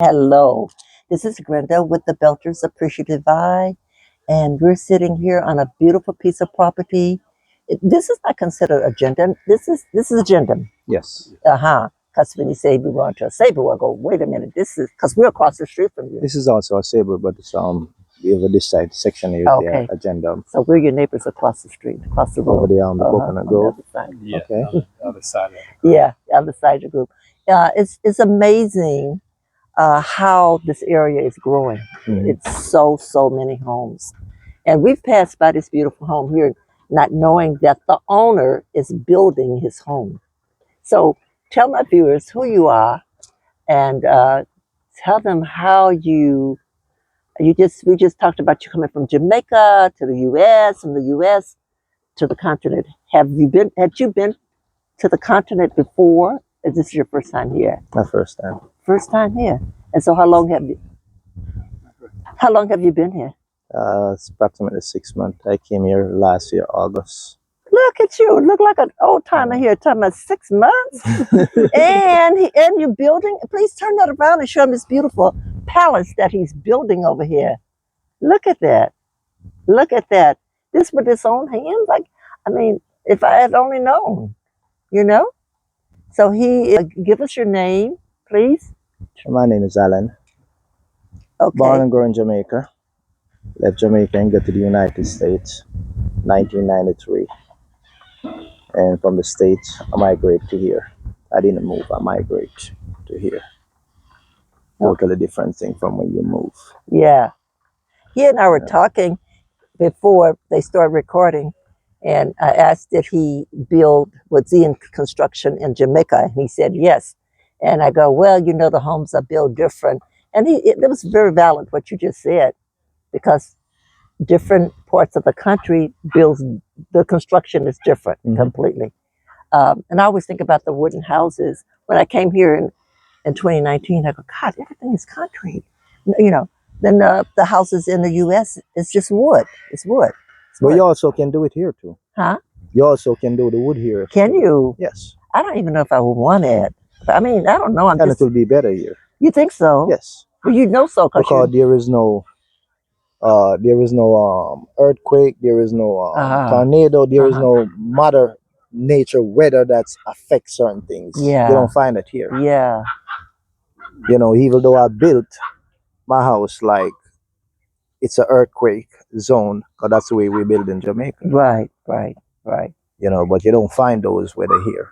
Hello, this is Brenda with the Belters Appreciative Eye, and we're sitting here on a beautiful piece of property. This is not considered Agyendam. This is Agyendam. Yes. Because when you say we want to a saber, I go, wait a minute. This is because we're across the street from you. This is also a saber, but it's we have this side section here. Okay. The Agyendam. So we're your neighbors across the street, across the road. Over there on the coconut on the grove. other side. Yeah, Okay. on the other side of it. Yeah, the other side of the group. It's amazing how this area is growing. It's so many homes. And we've passed by this beautiful home here, not knowing that the owner is building his home. So tell my viewers who you are and tell them how we just talked about you coming from Jamaica to the US, from the US to the continent. Had you been to the continent before? Is this your first time here? My first time. First time here. And so how long have you been here? It's approximately 6 months. I came here last year, August. Look at you. Look like an old timer here. Talking about 6 months. and you're building. Please turn that around and show him this beautiful palace that he's building over here. Look at that. Look at that. This with his own hands. If I had only known, you know. So give us your name, please. My name is Alan. Okay. Born and grown in Jamaica. Left Jamaica and got to the United States, 1993. And from the States, I migrated to here. I didn't move. I migrated to here. Totally different thing from when you move. Yeah. He and I were talking before they started recording, and I asked did he was he in construction in Jamaica? And he said yes. And I go, well, the homes are built different. And it was very valid what you just said, because different parts of the country the construction is different completely. And I always think about the wooden houses. When I came here in 2019, I go, God, everything is concrete. Then the houses in the US, it's just wood. It's wood. But you also can do it here too. Huh? You also can do the wood here. Can you? Yes. I don't even know if I would want it. I don't know. And it will be better here. You think so? Yes. Well, so because there is no earthquake, there is no tornado, there is no mother nature weather that affects certain things. Yeah. You don't find it here. Yeah. Even though I built my house like it's an earthquake zone, because that's the way we build in Jamaica. Right. But you don't find those weather here.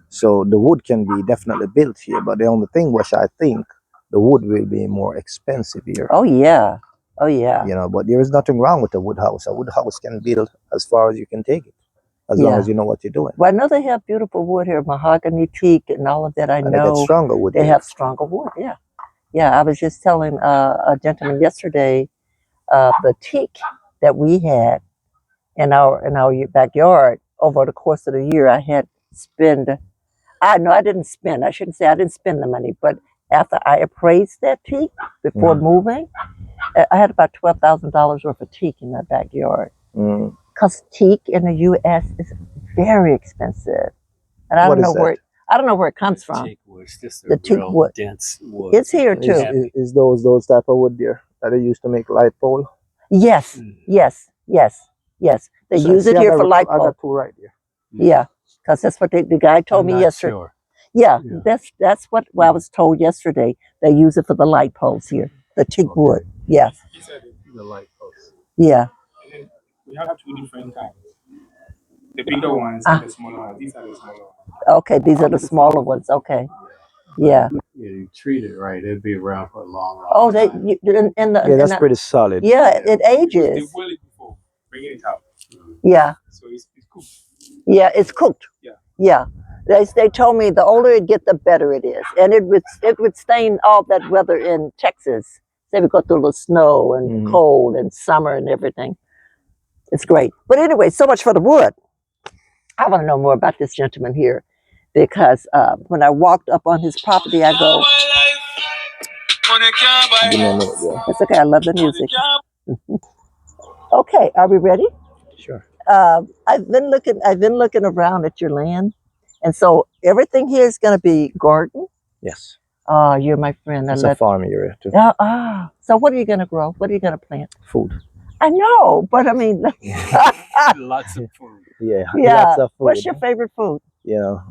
So the wood can be definitely built here, but the only thing which I think the wood will be more expensive here. Oh yeah. But there is nothing wrong with a wood house. A wood house can build as far as you can take it, as long as you know what you're doing. Well, I know they have beautiful wood here, mahogany, teak, and all of that. I know they get stronger wood. They have stronger wood. Yeah. I was just telling a gentleman yesterday, the teak that we had in our backyard over the course of the year, I didn't spend. I shouldn't say I didn't spend the money, but after I appraised that teak before moving, I had about $12,000 worth of teak in my backyard. Because teak in the U.S. is very expensive, and I don't know where it comes from. The teak wood, dense wood. It's here too. Is those type of wood there that they used to make light pole? Yes. They use it here for light pole. I got two right here. Yeah, because that's what the guy told me yesterday. Sure. Yeah, that's what I was told yesterday. They use it for the light poles here, the teak wood. Yeah. He said the light poles. Yeah. And then we have two different kinds. The bigger ones and the smaller ones. These are the smaller ones. Okay, these are the smaller ones. Okay. Yeah. Yeah, you treat it right, it'd be around for a long time. That's pretty solid. Yeah, it ages. They boil it before bringing it out. Yeah. So it's cooked. Yeah, it's cooked. Yeah. They told me the older it gets, the better it is, and it would stain all that weather in Texas. They would go through the snow and cold and summer and everything. It's great. But anyway, so much for the wood. I want to know more about this gentleman here, because when I walked up on his property, I go, it's okay, I love the music. Okay, are we ready? Sure. I've been looking around at your land, and so everything here is going to be garden. Yes. Oh, you're my friend. It's a farm area too. So what are you gonna grow? What are you gonna plant? Food. I know, but I mean, Lots of food. Yeah, yeah. lots of food. What's your favorite food? You know,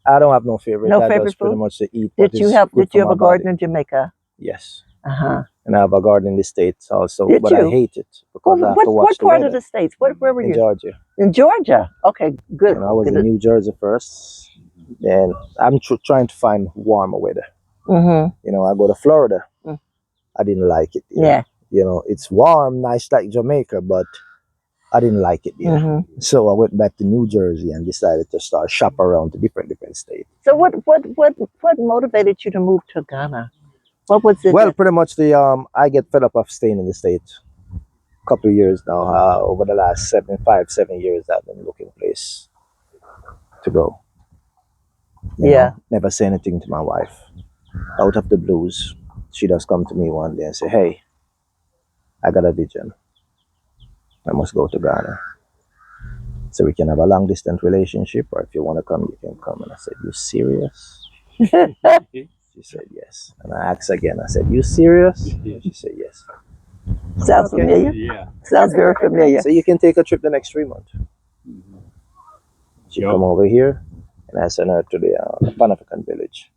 I don't have no favorite. No I favorite just pretty food? much to eat. Did you have a garden in Jamaica? Yes. Uh-huh. And I have a garden in the States also, Did but you? I hate it because I have to watch What the part weather. of the States? Where were In you? Georgia. In Georgia. Okay, good. And I was in New Jersey first, and I'm trying to find warmer weather. Mm-hmm. You know, I go to Florida. Mm. I didn't like it. Yeah. You know, it's warm, nice like Jamaica, but I didn't like it there. Mm-hmm. So I went back to New Jersey and decided to start shop around to different states. So what motivated you to move to Ghana? What was it? Well, pretty much I get fed up of staying in the States. A couple of years now. Over the last 7 years, I've been looking for a place to go. You know, never say anything to my wife. Out of the blues, she does come to me one day and say, "Hey, I got a vision. I must go to Ghana. So we can have a long distance relationship, or if you want to come, you can come." And I said, "You serious?" She said, "Yes." And I asked again, I said, "You serious?" And she said, "Yes." Sounds familiar. Yeah. Sounds very familiar. So you can take a trip the next 3 months. She come over here, and I sent her to the Pan African village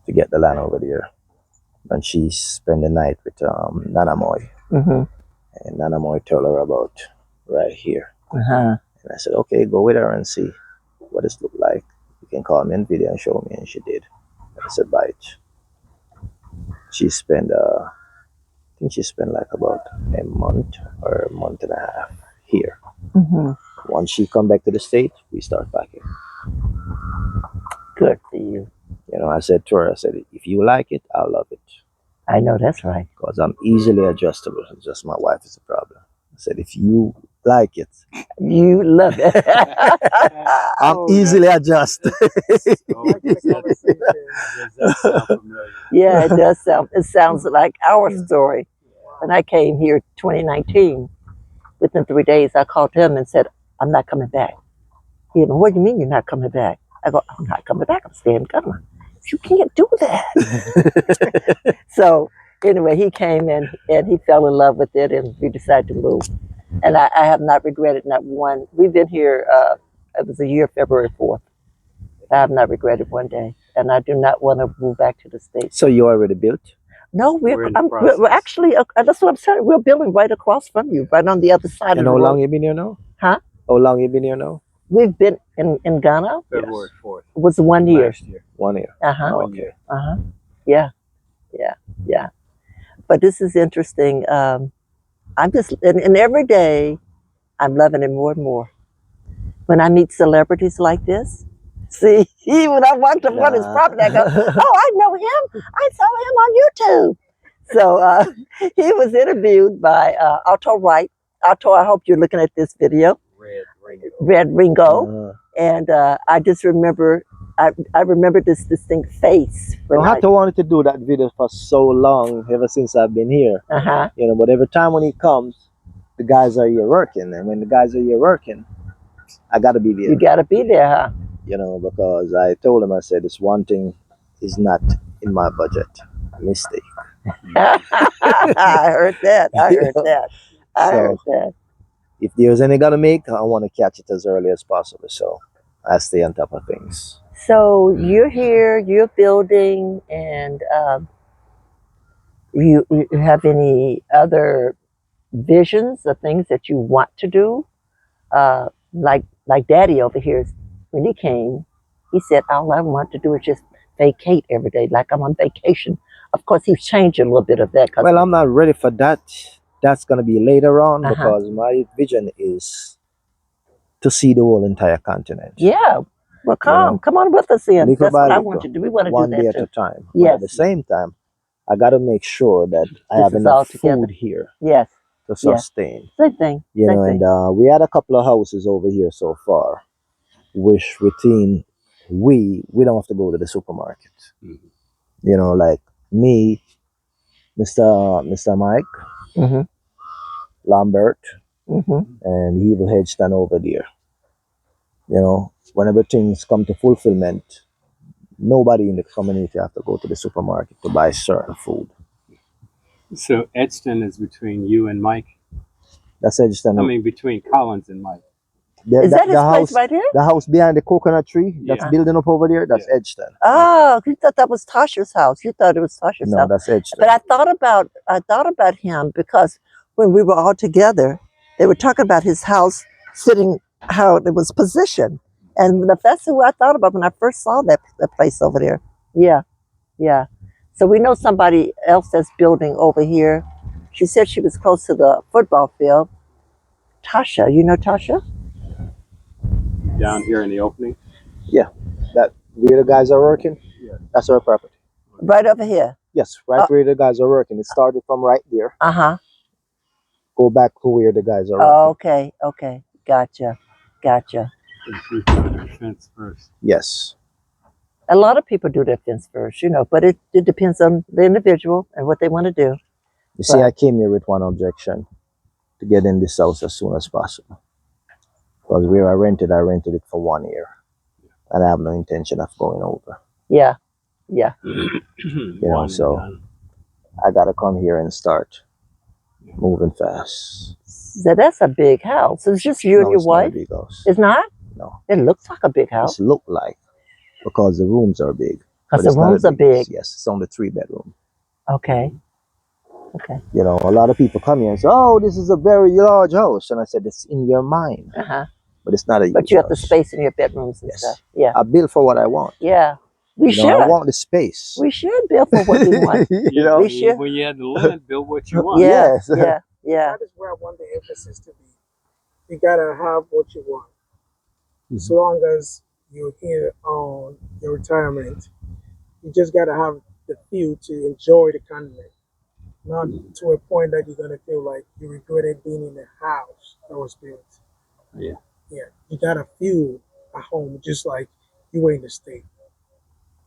to get the land over there. And she spent the night with Nana Moy. Mm-hmm. And Nana Moy told her about right here. Uh-huh. And I said, "Okay, go with her and see what it look like. You can call me in video and show me." And she did. And I said, "Bye." She spent, I think she spent like about a month or a month and a half here. Mm-hmm. Once she come back to the States, we start packing. Good for you. You know, I said to her, I said, "If you like it, I'll love it." I know that's right. Because I'm easily adjustable. It's just my wife is the problem. I said, "If you like it, you love it." I'm easily adjusted." Yeah, it does sound. It sounds like our story. When I came here 2019, within 3 days, I called him and said, "I'm not coming back." He said, "What do you mean you're not coming back?" I go, "I'm not coming back. I'm staying in Ghana." You can't do that. So anyway, he came and he fell in love with it, and we decided to move. And I have not regretted not one. We've been here. It was a year, February 4th. I have not regretted one day, and I do not want to move back to the States. So you already built? No, we're actually. That's what I'm saying. We're building right across from you, right on the other side of the road. And how long you been here now? Huh? How long you been here now? We've been in Ghana. February 4th. It was 1 year. Last year. 1 year. Uh-huh. Oh, okay. Uh-huh. Yeah. But this is interesting. I'm just, and every day I'm loving it more and more. When I meet celebrities like this, see, when I watch him on his property, I go, "Oh, I know him. I saw him on YouTube." So he was interviewed by Otto Wright. Otto, I hope you're looking at this video. Red Ringo. And I just remember, I remember this distinct face. Otto wanted to do that video for so long, ever since I've been here. Uh-huh. You know, but every time when he comes, the guys are here working. And when the guys are here working, I got to be there. You got to be there, huh? You know, because I told him, I said, this one thing is not in my budget. Mistake. I heard that. I heard that. If there's any gonna make, I want to catch it as early as possible. So I stay on top of things. So you're here, you're building, and you have any other visions of things that you want to do? Like Daddy over here, when he came, he said, "All I want to do is just vacate every day, like I'm on vacation." Of course, he's changed a little bit of that. Well, I'm not ready for that. That's going to be later on, because my vision is to see the whole entire continent. Yeah. Well, come on with us then. That's what I want to do. We want to do that one day at a time. Yes. But at the same time, I got to make sure that I have enough food here. Yes. To sustain. Same thing. You know, and we had a couple of houses over here so far, which within we don't have to go to the supermarket. Mm-hmm. You know, like me, Mr. Mike, Lambert, and Evil Hedgeston over there. You know, whenever things come to fulfillment, Nobody in the community have to go to the supermarket to buy certain food. So Edgeton is between you and Mike. That's Agyendam. I mean, between Collins and Mike. Is that his place right here? The house behind the coconut tree that's Yeah. building up over there, that's Agyendam. Oh, you thought that was Tasha's house. You thought it was Tasha's No, house. that's Agyendam. But I thought about him because when we were all together, they were talking about his house sitting how it was positioned, and that's who I thought about when I first saw that place over there. Yeah, yeah. So we know somebody else that's building over here. She said she was close to the football field. Tasha, you know Tasha? Down here in the opening. Yeah, that where the guys are working, that's our property. Right over here. Yes, right where the guys are working. It started from right there. Uh-huh. Go back to where the guys are Oh, working. okay. Gotcha. She's doing her fence first. Yes. A lot of people do their fence first, but it depends on the individual and what they want to do. You see, I came here with one objection, to get in this house as soon as possible. Because where I rented it for 1 year. And I have no intention of going over. Yeah. So I gotta come here and start moving fast. So that's a big house. It's just you and your It's wife? not a big house. It's not? No. It looks like a big house. It look like, because the rooms are big. Because But the it's not rooms a are big. Yes, it's only 3-bedroom. Okay. A lot of people come here and say, "Oh, this is a very large house," and I said, "It's in your mind." Uh-huh. But it's not a. But you have the house. space in your bedrooms and stuff. Yeah. I build for what I want. Yeah. We should. I want the space. We should build for what we want. We should. When you had the land, build what you want. Yeah. Yes. Yeah. That is where I want the emphasis to be. You gotta have what you want. As long as you're here on your retirement, you just gotta have the feel to enjoy the continent. Not to a point that you're gonna feel like you regretted being in the house that was built. Yeah. Yeah. You gotta feel at home just like you were in the state.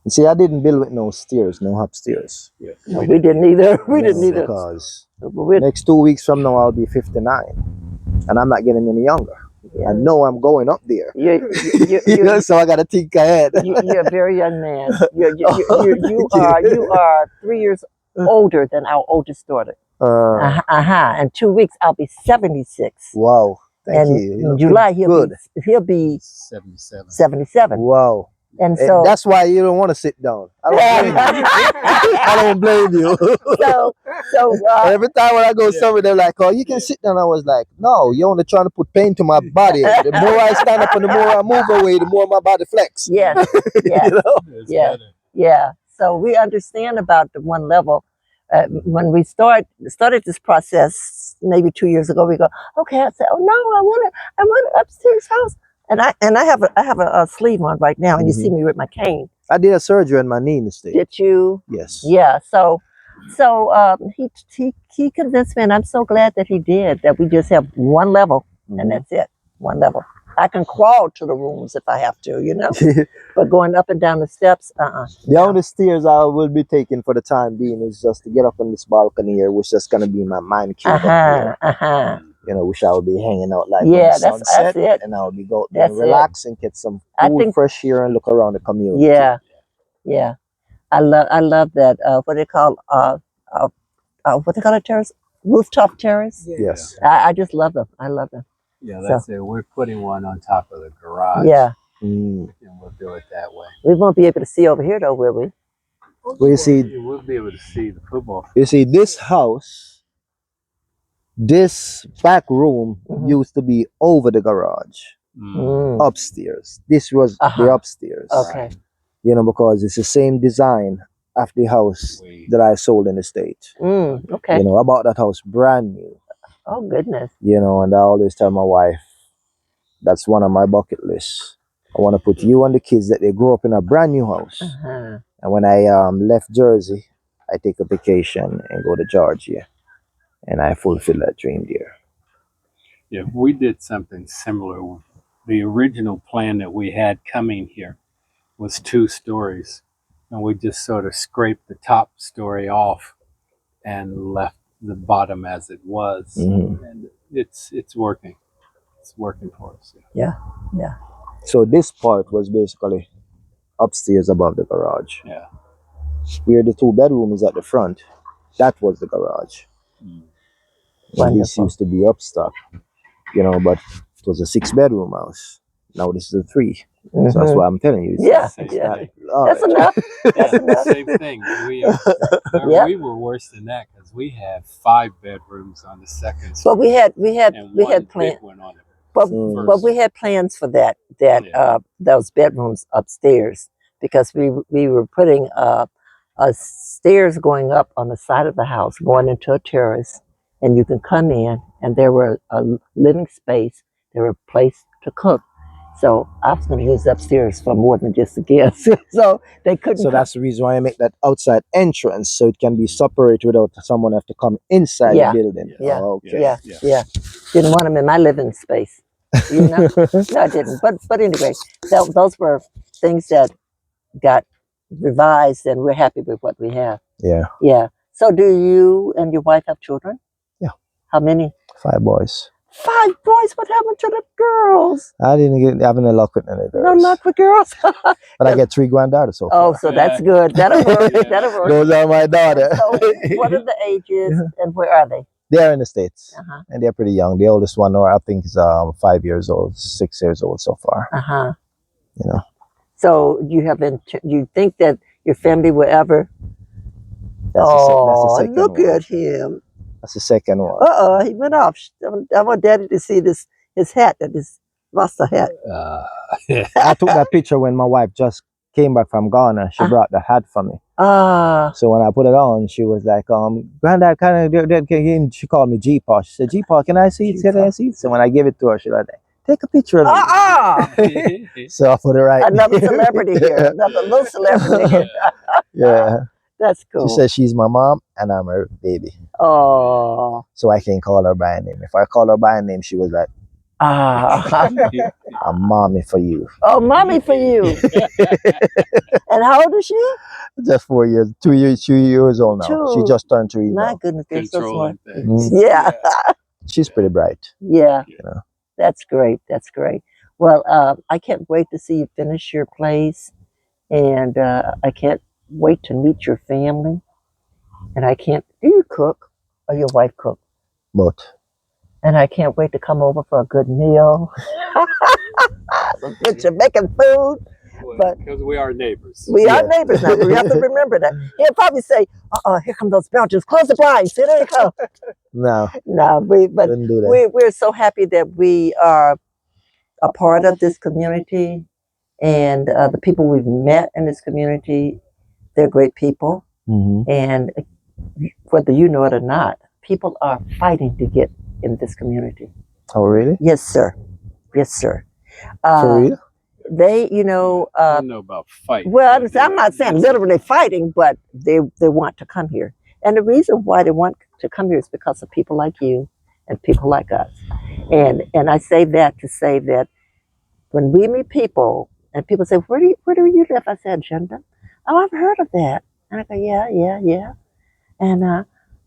You see, I didn't build with no stairs, no upstairs. Yes. No, we didn't either. We didn't either. Because But next 2 weeks from now, I'll be 59. And I'm not getting any younger. I know I'm going up there. So I got to think ahead. You're a very young man. You are 3 years older than our oldest daughter. In 2 weeks, I'll be 76. Wow. Thank And you. in July, he'll be 77. 77. Wow. And so that's why you don't want to sit down. I don't blame you. Every time when I go somewhere, they're like, "Oh, you can sit down." I was like, "No, you're only trying to put pain to my body. The more I stand up and the more I move away, the more my body flex." Yes. Yeah. So we understand about the one level. When we started this process maybe 2 years ago, we go, okay. I said, "Oh no, I want an upstairs house." And I have a sleeve on right now, and you see me with my cane. I did a surgery on my knee in the States. Did you? Yes. Yeah. So he convinced me, and I'm so glad that he did. That we just have one level, and that's it. One level. I can crawl to the rooms if I have to, but going up and down the steps, The only stairs I will be taking for the time being is just to get up on this balcony here, which is going to be my mind cube up here. Which I will be hanging out like on the sunset, that's it. And I will be go there and relax and get some cool, fresh air and look around the community. Yeah. I love that. What they call a terrace? Rooftop terrace. Yes. I just love them. I love them. Yeah, that's it. We're putting one on top of the garage. Yeah. And we'll do it that way. We won't be able to see over here though, will we? Well, you see, we'll be able to see the football field. You see, this house, this back room used to be over the garage, upstairs. This was the upstairs. Okay. Because it's the same design of the house that I sold in the States. Okay. I bought that house brand new. Oh goodness. And I always tell my wife, that's one of my bucket lists. I want to put you and the kids that they grow up in a brand new house. And when I left Jersey, I take a vacation and go to Georgia. And I fulfill that dream there. Yeah, we did something similar. The original plan that we had coming here was 2 stories. And we just sort of scraped the top story off and left the bottom as it was. And it's working. It's working for us. Yeah. So this part was basically upstairs above the garage. Yeah. Where the 2 bedroom is at the front, that was the garage. Mm. And this Wonderful. used to be upstock, but it was a 6 bedroom house. Now this is a 3. So that's Mhm. why I'm telling you. It's Yeah, Same yeah. thing. That's large. enough. Yeah, That's enough. same thing. Yep. We were worse than that because we had 5 bedrooms on the second But story we had and we one had big plans. one on the But first we had plans for that Yeah. those bedrooms upstairs because we were putting a stairs going up on the side of the house going into a terrace, and you can come in and there were a living space, there were a place to cook. So I was going to use upstairs for more than just the guests. So they couldn't. So that's the reason why I make that outside entrance so it can be separated without someone have to come inside Yeah. the building. Yeah. Oh, okay. Yeah. Didn't want them in my living space. You know? No, I didn't. But anyway, those were things that got revised, and we're happy with what we have. Yeah. Yeah. So, do you and your wife have children? Yeah. How many? 5 boys. 5 boys. What happened to the girls? I didn't have any luck with any of No girls. luck with girls. But I get 3 granddaughters so Oh, far. so that's good. That'll work. Yeah. That'll work. Those are my daughters. So, what are the ages, and where are they? They're in the States. Uh-huh. And they're pretty young. The oldest one, I think, is 5 years old, 6 years old so far. Uh-huh. You know. So you think that your family will ever? That's the second look one. at him. That's the second one. He went off. I want Daddy to see his hat, that his Rasta hat. I took that picture when my wife just came back from Ghana. She brought the hat for me. So when I put it on, she was like, Granddad, she called me G-Paw. She said, G-Paw, can I see it? Can I see it? So when I gave it to her, she was like, take a picture of it. So I put it right. Another celebrity here. Another little celebrity here. Yeah. That's cool. She said she's my mom and I'm her baby. Oh. So I can't call her by name. If I call her by name, she was like, I'm mommy for you. Oh, mommy for you. And how old is she? Just 4 years, 2 years old now. 2. She just turned 3 My now. goodness, they're so smart. Controlling things. Yeah. She's pretty bright. Yeah. You know. That's great. That's great. Well, I can't wait to see you finish your place, and I can't wait to meet your family. And do you cook, or your wife cook? But And I can't wait to come over for a good meal. Some good Jamaican food. But because we are neighbors. we are neighbors now. We have to remember that. He'll probably say, here come those Belgians. Close the blinds. Here they come. no, No, but wouldn't do that. we're so happy that we are a part of this community, and the people we've met in this community, they're great people. Mm-hmm. And whether you know it or not, people are fighting to get in this community. Oh, really? Yes, sir. Yes, sir. For real? They, I don't know about fight. well, I'm not saying literally fighting, but they want to come here. And the reason why they want to come here is because of people like you and people like us. And I say that to say that when we meet people and people say, where do you live? I said, Agyendam. Oh, I've heard of that. And I go, yeah. And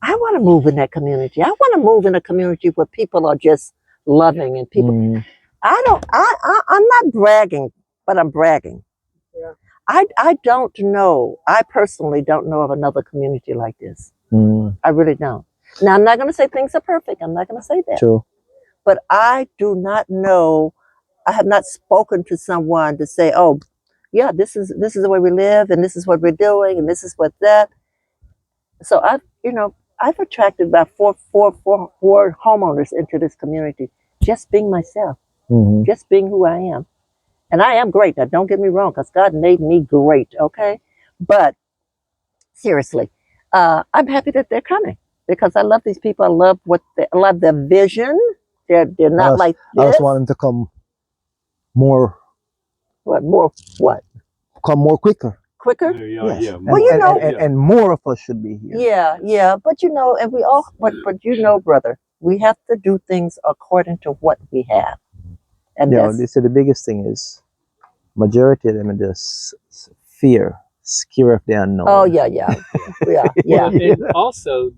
I want to move in that community. I want to move in a community where people are just loving and people. Mm. I'm not bragging, but I'm bragging. Yeah. I don't know. I personally don't know of another community like this. Mm. I really don't. Now, I'm not going to say things are perfect. I'm not going to say that. True. But I do not know. I have not spoken to someone to say, oh, yeah, this is the way we live, and this is what we're doing, and this is what that. So I've attracted about four homeowners into this community, just being myself, Mm-hmm. just being who I am. And I am great. Now, don't get me wrong, because God made me great, okay? But seriously, I'm happy that they're coming because I love these people. I love their vision. They're not like this. I just want them to come more. What more? What? Come more quicker. Quicker? Yes. Yeah. Well, and more of us should be here. Yeah. But and we all. But brother, we have to do things according to what we have. And They say the biggest thing is majority of them are just fear, scare of the unknown. Oh yeah. Well, and also,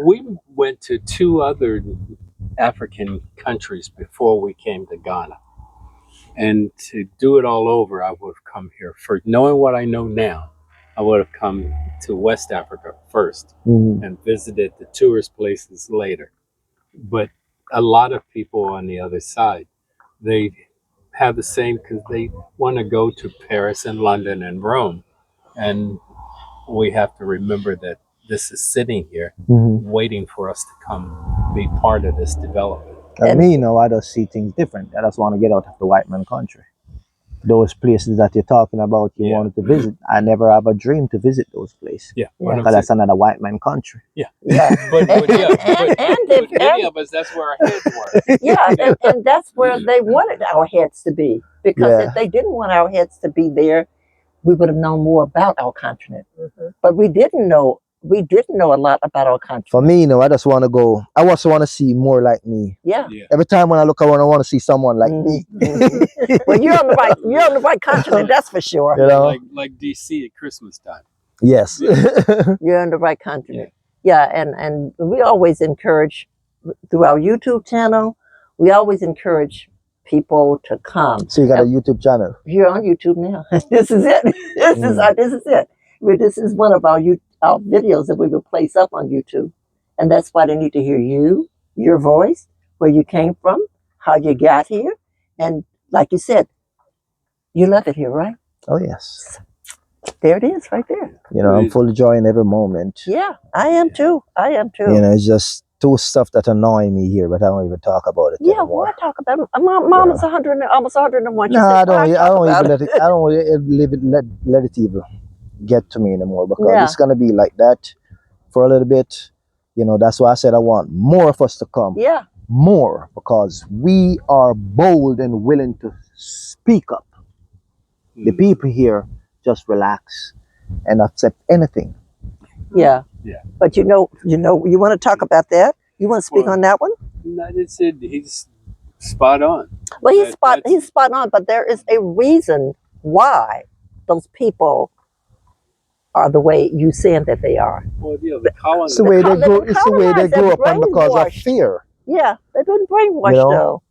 we went to 2 other African countries before we came to Ghana. And to do it all over, I would have come here first. Knowing what I know now, I would have come to West Africa first and visited the tourist places later. But a lot of people on the other side, they have the same because they want to go to Paris and London and Rome. And we have to remember that this is sitting here waiting for us to come be part of this development. And me, I just see things different. I just want to get out of the white man country. Those places that you're talking about, you wanted to visit. I never have a dream to visit those places. Yeah, because that's another white man country. Yeah, but many of us, that's where our heads were. Yeah, and that's where they wanted our heads to be. Because if they didn't want our heads to be there, we would have known more about our continent. But we didn't know a lot about our continent. For me, I just want to go. I also want to see more like me. Yeah. Every time when I look around, I want to see someone like me. Well, you're on the right continent, that's for sure. Like DC at Christmas time. Yes. You're on the right continent. Yeah, and we always encourage through our YouTube channel, we always encourage people to come. So you got a YouTube channel? You're on YouTube now. This is it. This is it. This is one of our videos that we will place up on YouTube. And that's why they need to hear you, your voice, where you came from, how you got here. And like you said, you love it here, right? Oh, yes. There it is right there. I'm full of joy in every moment. Yeah, I am too. It's just two stuff that annoy me here, but I don't even talk about it anymore. Why talk about it? Mom is 100, almost 101. No, I don't even let it. I don't let it even get to me anymore, because it's gonna be like that for a little bit. That's why I said I want more of us to come. Yeah. More, because we are bold and willing to speak up. The people here just relax and accept anything. Yeah. But you want to talk about that? You want to speak on that one? He's spot on. Well, he's spot on, but there is a reason why those people are the way you saying that they are. Well, the colonists. It's the way they grow up, and because of fear. Yeah, they've been brainwashed though,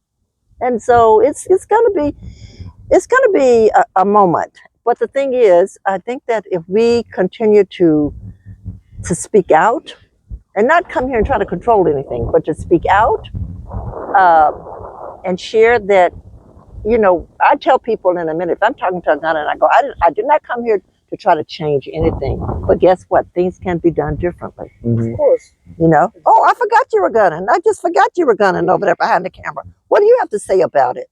and so it's gonna be a moment. But the thing is, I think that if we continue to speak out, and not come here and try to control anything, but to speak out and share that, I tell people in a minute, if I'm talking to a gun and I go, I did not come here to try to change anything, but guess what? Things can be done differently. Of course. Oh, I forgot you were gunning. I just forgot you were gunning over there behind the camera. What do you have to say about it?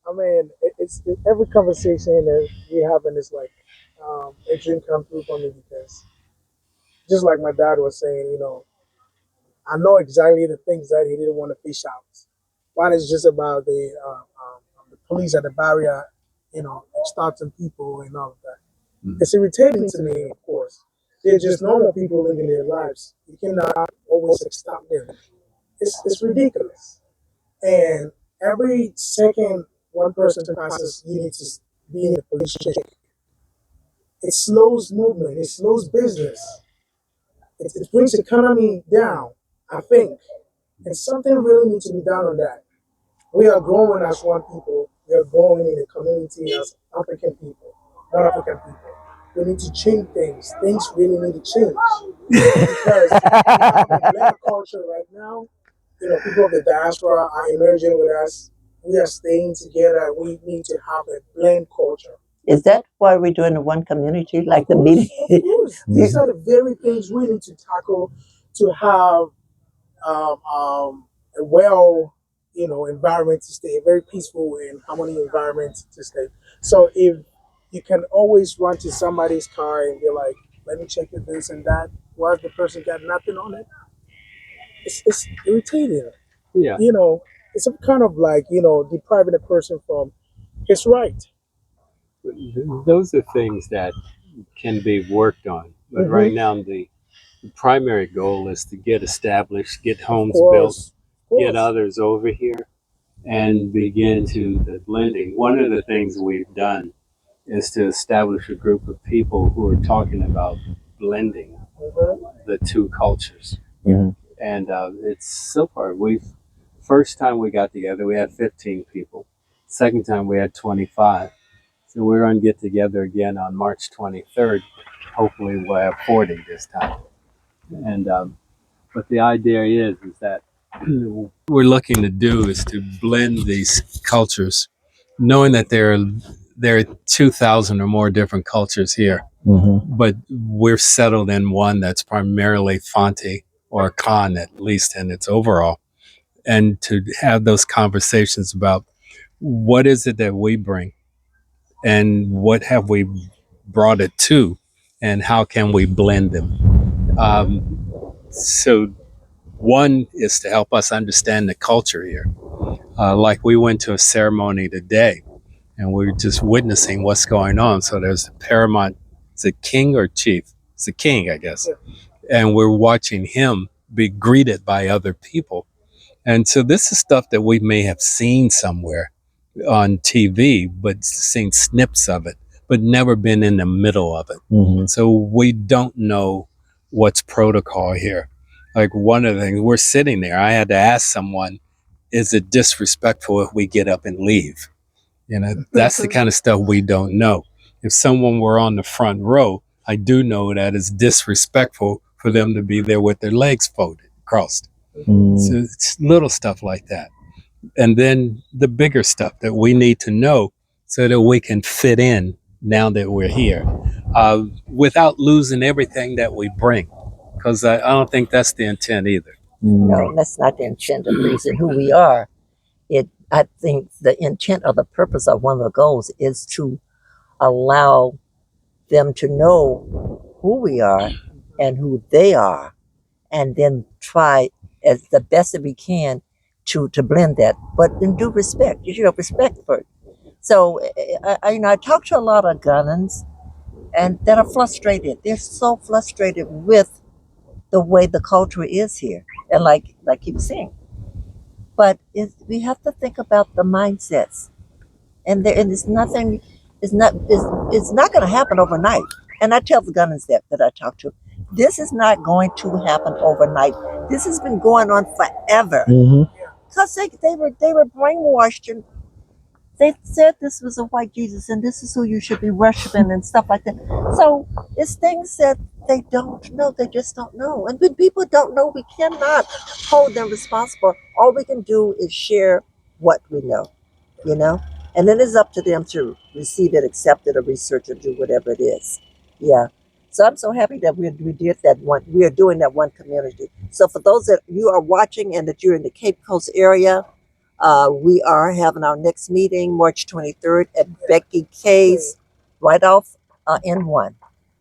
I mean, it's every conversation that we having is like a dream come true for me, because just like my dad was saying, I know exactly the things that he didn't want to fish out. One is just about the police at the barrier, extorting people and all of that. It's irritating to me, of course. They're just normal people living their lives. You cannot always stop them. It's ridiculous. And every second one person passes, you need to be in the police check. It slows movement. It slows business. It brings the economy down, I think. And something really needs to be done on that. We are growing as one people. We are growing in the community as African people, not African people. We need to change things. Things really need to change. Because we have a black culture right now. People of the diaspora are emerging with us. We are staying together. We need to have a blend culture. Is that why we're doing the one community, like the meeting? Of course. These are the very things we need to tackle to have a well, environment to stay, a very peaceful and harmony environment to stay. So if you can always run to somebody's car and be like, let me check if this and that, while the person got nothing on it, it's irritating. Yeah. It's kind of like, depriving a person from his right. Those are things that can be worked on. But right now, the primary goal is to get established, get homes built, get others over here, and begin to the blending. One of the things we've done is to establish a group of people who are talking about blending the two cultures. And it's so far, first time we got together, we had 15 people. Second time we had 25. So we're going to get together again on March 23rd. Hopefully we'll have 40 this time. And but the idea is that what we're looking to do is to blend these cultures, knowing that there are 2,000 or more different cultures here, but we're settled in one that's primarily Fanti or Khan, at least in its overall, and to have those conversations about what is it that we bring and what have we brought it to, and how can we blend them. So one is to help us understand the culture here. Like we went to a ceremony today and we were just witnessing what's going on. So there's a paramount, is it king or chief? It's a king, I guess. And we're watching him be greeted by other people. And so this is stuff that we may have seen somewhere on TV, but seen snips of it, but never been in the middle of it. So we don't know what's protocol here. Like one of the things, we're sitting there, I had to ask someone, is it disrespectful if we get up and leave? You know, that's the kind of stuff we don't know. If someone were on the front row, I do know that it's disrespectful for them to be there with their legs folded, crossed. So it's little stuff like that. And then the bigger stuff that we need to know so that we can fit in now that we're here, without losing everything that we bring. Because I don't think that's the intent either. No, that's not the intent of losing who we are. I think the intent or the purpose of one of the goals is to allow them to know who we are and who they are, and then try as the best that we can to blend that, but in due respect. You should have respect for it. So I talk to a lot of Ghanaians, and that are frustrated. They're so frustrated with the way the culture is here, and like you were saying. But we have to think about the mindsets, and it's nothing. It's not going to happen overnight. And I tell the Ghanaians that I talk to, this is not going to happen overnight. This has been going on forever. Because they were brainwashed, and they said this was a white Jesus and this is who you should be worshiping and stuff like that. So it's things that they don't know. They just don't know. And when people don't know, we cannot hold them responsible. All we can do is share what we know, and then it's up to them to receive it, accept it, or research or do whatever it is. Yeah. So I'm so happy that we did that one. We are doing that one community. So for those that you are watching and that you're in the Cape Coast area, we are having our next meeting March 23rd at Becky K's, right off N1.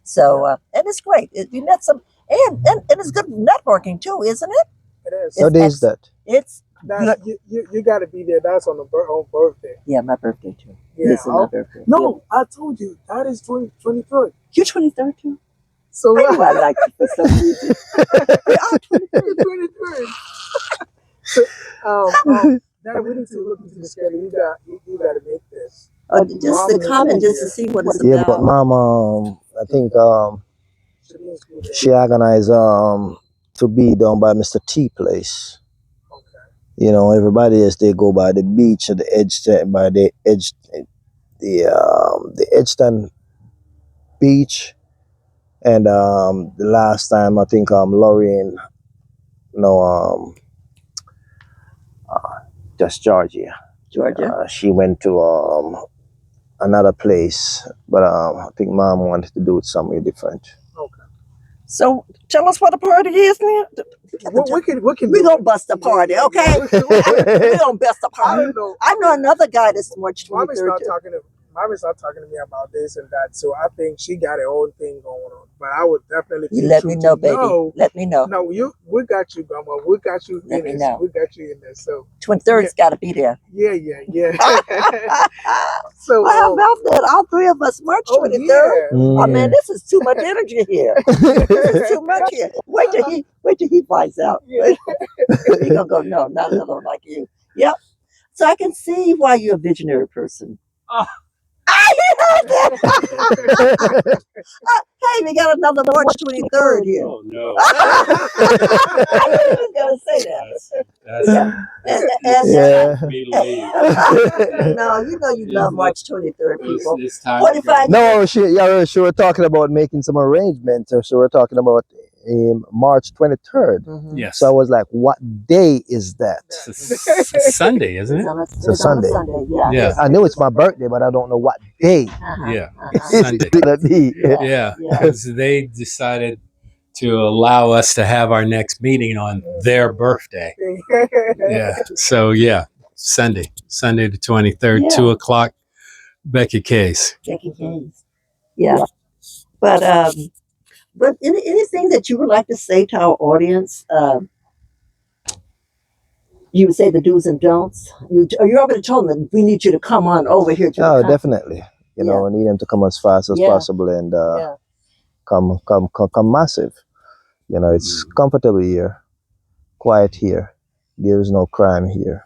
So, and it's great. We met some, and it's good networking too, isn't it? It is. What day is that? It's That, you got to be there. That's on on birthday. Yeah, my birthday too. Yeah, It's my birthday. No, I told you that is 23rd. You're 23rd too? So I knew I liked you for some reason. You're 23rd. So, Dad, we need to look into the schedule. You got to make this. Just the comment, just to see what it's Yeah, about. but Mom, I think she organized to be down by Mr. T place. You know, everybody as they go by the beach at the edge, by the Edgeton beach, and the last time I think Laurie just Georgia, she went to another place, but I think Mom wanted to do it somewhere different. Okay. So tell us what the party is now. We gonna bust the party, okay? We gonna bust the party. I know another guy that's March 23rd. Mommy started talking to me about this and that, so I think she got her own thing going on. But I would definitely let me know, baby. Let me know. No, we got you, Grandma. We got you in this. We got you in there. So 23rd's got to be there. Yeah. So how about that? All three of us, March 23rd. Yeah. Oh man, this is too much energy here. This is too much here. Wait till he finds out. He gonna go, no, not another one like you. Yep. So I can see why you're a visionary person. Hey, we got another March 23rd here. Oh no! I was gonna say that. That's, And Yeah. me to leave. no, you know you love March 23rd, people. It's time 45 to go. No, she were talking about making some arrangements. So we're talking about March 23rd. Mhm. Yes. So I was like, what day is that? It's Sunday, isn't It's it? on a, It's a it's on a Sunday. Sunday. Yeah. Yeah. I know it's my birthday, but I don't know what day Yeah. Uh-huh. Sunday. it's gonna be. Yeah. Yeah, Yeah. because they decided to allow us to have our next meeting on their birthday. Yeah. So yeah, Sunday the 23rd, Yeah. 2:00, Becky Case. Jackie James. Yeah. But anything that you would like to say to our audience? You would say the do's and don'ts. You already told them we need you to come on over here to the Oh, country. definitely. You know, I need them to come as fast as Yeah. possible and Yeah. come massive. You know, it's comfortable here, quiet here. There is no crime here.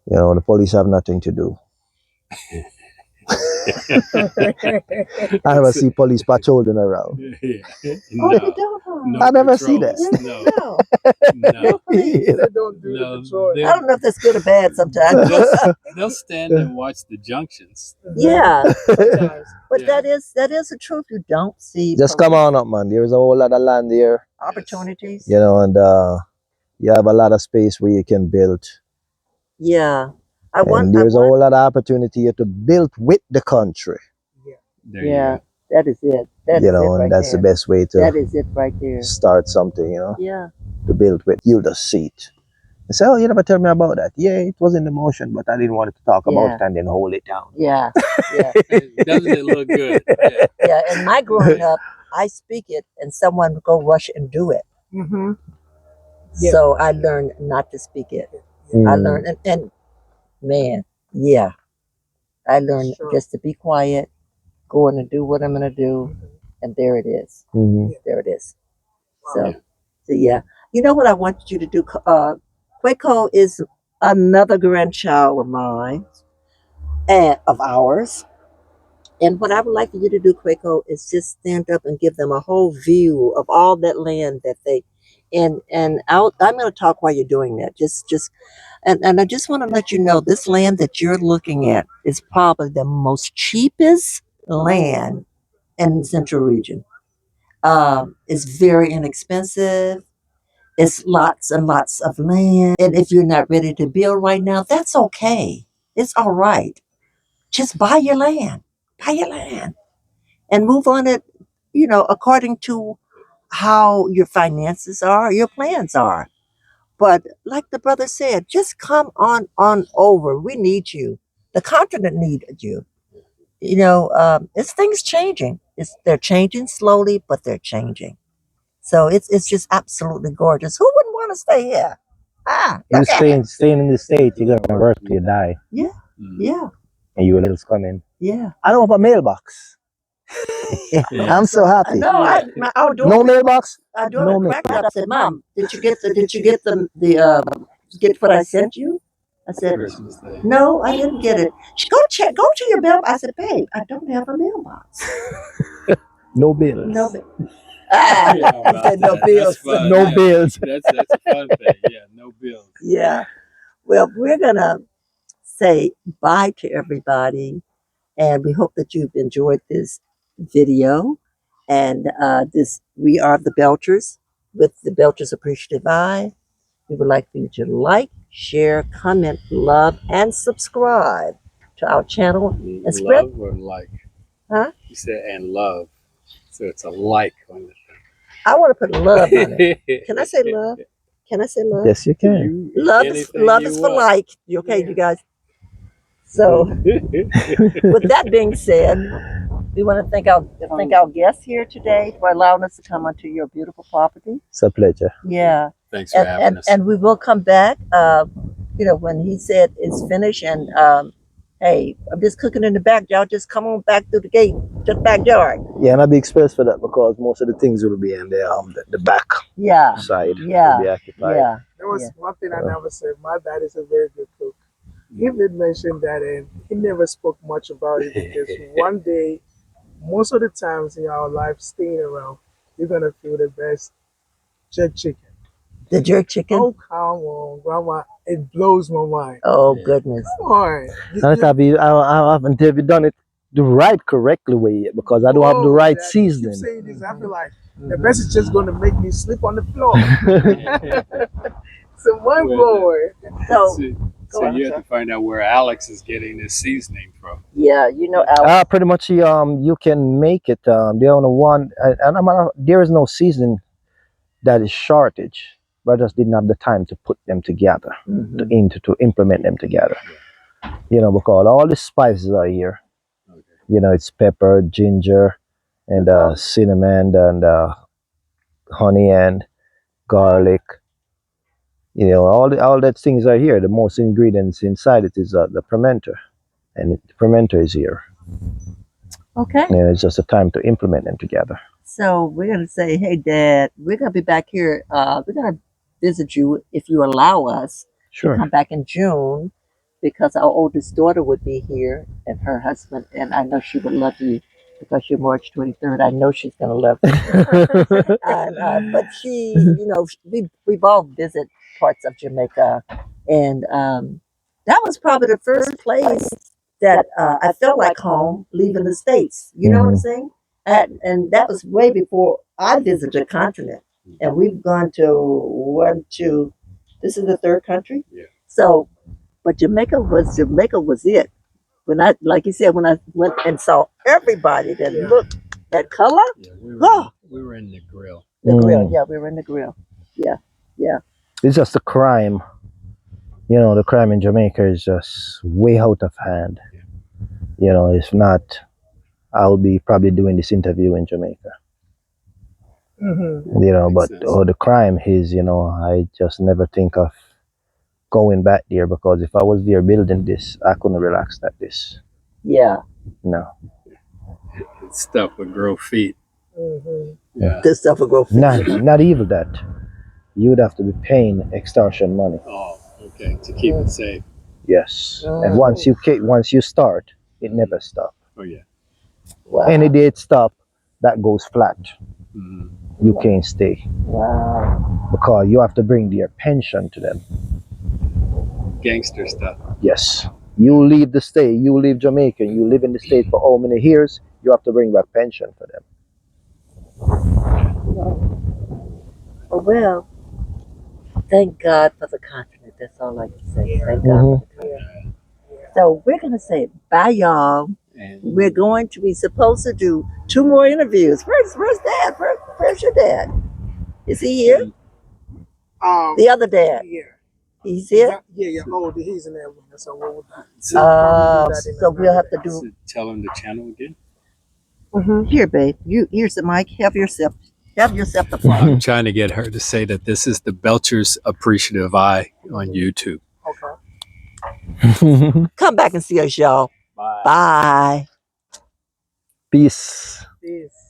You know, the police have nothing to do. I never see police patrolling around. Oh, No, you don't, huh? no I never see that. patrols. No. No, They Yeah. don't do no. the patrol. I don't know if that's good or bad sometimes. They'll stand and watch the junctions. Yeah. Sometimes. But Yeah. that is the truth. You don't see Just come on up, man. There's a whole lot of land here, opportunities. you know, and you have a lot of space where you can build. Yeah. And there's a whole lot of opportunity here to build with the country. There Yeah. you go. That is it. That You is know, it right and that's there. the best way That to is it right there. start something, you know, Yeah. to build with. You'll just see it. And say, oh, you never tell me about that. Yeah, it was in the motion, but I didn't want to talk about Yeah. it and then hold it down. Yeah. Yeah. Doesn't it look good? Yeah. Yeah. And my growing up, I speak it and someone would go rush and do it. Mm-hmm. Yeah. So I learned not to speak it. I Mm. learned and man, yeah. I learned Sure. just to be quiet, go in and do what I'm gonna do, and there it is. Mhm. There it is. So, Yeah. so yeah. You know what I wanted you to do? Quaco is another grandchild of mine and of ours. And what I would like for you to do, Quaco, is just stand up and give them a whole view of all that land that they and I'm going to talk while you're doing that. And I just want to let you know this land that you're looking at is probably the most cheapest land in the Central Region. It's very inexpensive. It's lots and lots of land. And if you're not ready to build right now, that's okay. It's all right. Just buy your land. Buy your land and move on it, according to how your finances are, your plans are. But like the brother said, just come on over. We need you. The continent needed you. It's things changing. They're changing slowly, but they're changing. So it's just absolutely gorgeous. Who wouldn't want to stay here? You staying in the States, you're gonna work till you die. Yeah, yeah, And you will coming. yeah. I don't have a mailbox. I'm so happy. No, our daughter, No mailbox? our daughter No mail. cracked up. Said, "Mom, did you get get what I sent you?" I said, Christmas Day. "No, I didn't get it." She go to your mailbox. I said, "Babe, I don't have a mailbox." No bills. No, he said no bills. That's fun. No Yeah. bills. That's a fun thing. Yeah, no bills. Yeah. Well, we're gonna say bye to everybody, and we hope that you've enjoyed this video. And we are the Belchers with the Belchers Appreciative Eye. We would like for you to like, share, comment, love, and subscribe to our channel and spread. Love or like? Huh? You said and love. So it's a like on the I want to put love on it. thing. Can I say love? Can I say love? Yes, you can. Love is for like. You okay, you guys? So, with that being said, we want to thank our guests here today for allowing us to come onto your beautiful property. It's a pleasure. Yeah, Thanks for having us. and we will come back. When he said it's finished, and hey, I'm just cooking in the back. Y'all just come on back through the gate, to the backyard. Yeah, and a big space for that because most of the things will be in the back Yeah, side. Yeah. Will be occupied. yeah. There was one thing I never said. My dad is a very good cook. He did mention that, and he never spoke much about it because one day, most of the times in our life, staying around, you're gonna feel the best jerk chicken. The jerk chicken? Oh, come on, Grandma. It blows my mind. Oh, goodness. Come on. I haven't ever done it the right correctly way yet because I don't have the Whoa, right Dad, you keep seasoning. saying this. I feel like the best is just going to make me sleep on the floor. So mind blowing. So, So you have to find out where Alex is getting his seasoning from. yeah, you know, Alex. Pretty much you can make it the only one and there is no season that is shortage, but I just didn't have the time to put them together to implement them together, you know, because all the spices are here, you know, it's pepper, ginger, and cinnamon, and honey, and garlic, you know, all that things are here. The most ingredients inside it is the fermenter, and the fermenter is here. Okay. You know, it's just a time to implement them together. So we're gonna say, hey, Dad, we're gonna be back here. We're gonna visit you if you allow us to Sure. come back in June, because our oldest daughter would be here and her husband, and I know she would love you because you're March 23rd. I know she's gonna love you. And, but she, you know, we've all visited parts of Jamaica, and that was probably the first place that I felt like home leaving the States. You know what I'm saying? And that was way before I visited the continent. And we've gone to this is the third country. Yeah. So, but Jamaica was it. When I, like you said, when I went and saw everybody that looked that color. Yeah, we were in the grill. The grill, yeah, we were in the grill. Yeah, yeah. It's just a crime. You know, the crime in Jamaica is just way out of hand. You know, if not, I'll be probably doing this interview in Jamaica. You know, but the crime is, you know, I just never think of going back there, because if I was there building this, I couldn't relax like this. Yeah. No. Stuff would grow feet. Yeah. This stuff would grow feet. Not even that. You'd have to be paying extortion money. Oh, okay. To keep it safe. Yes. And once you start, it never stops. Oh yeah. Wow. Any day it stop, that goes flat. Mm-hmm. You can't stay. Wow. Because you have to bring their pension to them. Gangster stuff. Yes. You leave the state, you leave Jamaica, you live in the state for how many years, you have to bring back pension for them. Well, thank God for the continent. That's all I can say. Thank God for the continent. So we're going to say bye, y'all. And we're going to be supposed to do 2 more interviews. Where's Dad? Where's your dad? Is he here? The other dad. Yeah. He's here? Yeah. Oh, he's in there. So what would that? So we'll have to do. So tell him the channel again. Here, babe. Here's the mic. Have yourself the phone. I'm trying to get her to say that this is the Belcher's Appreciative Eye on YouTube. Okay. Come back and see us, y'all. Bye. Bye. Peace. Peace.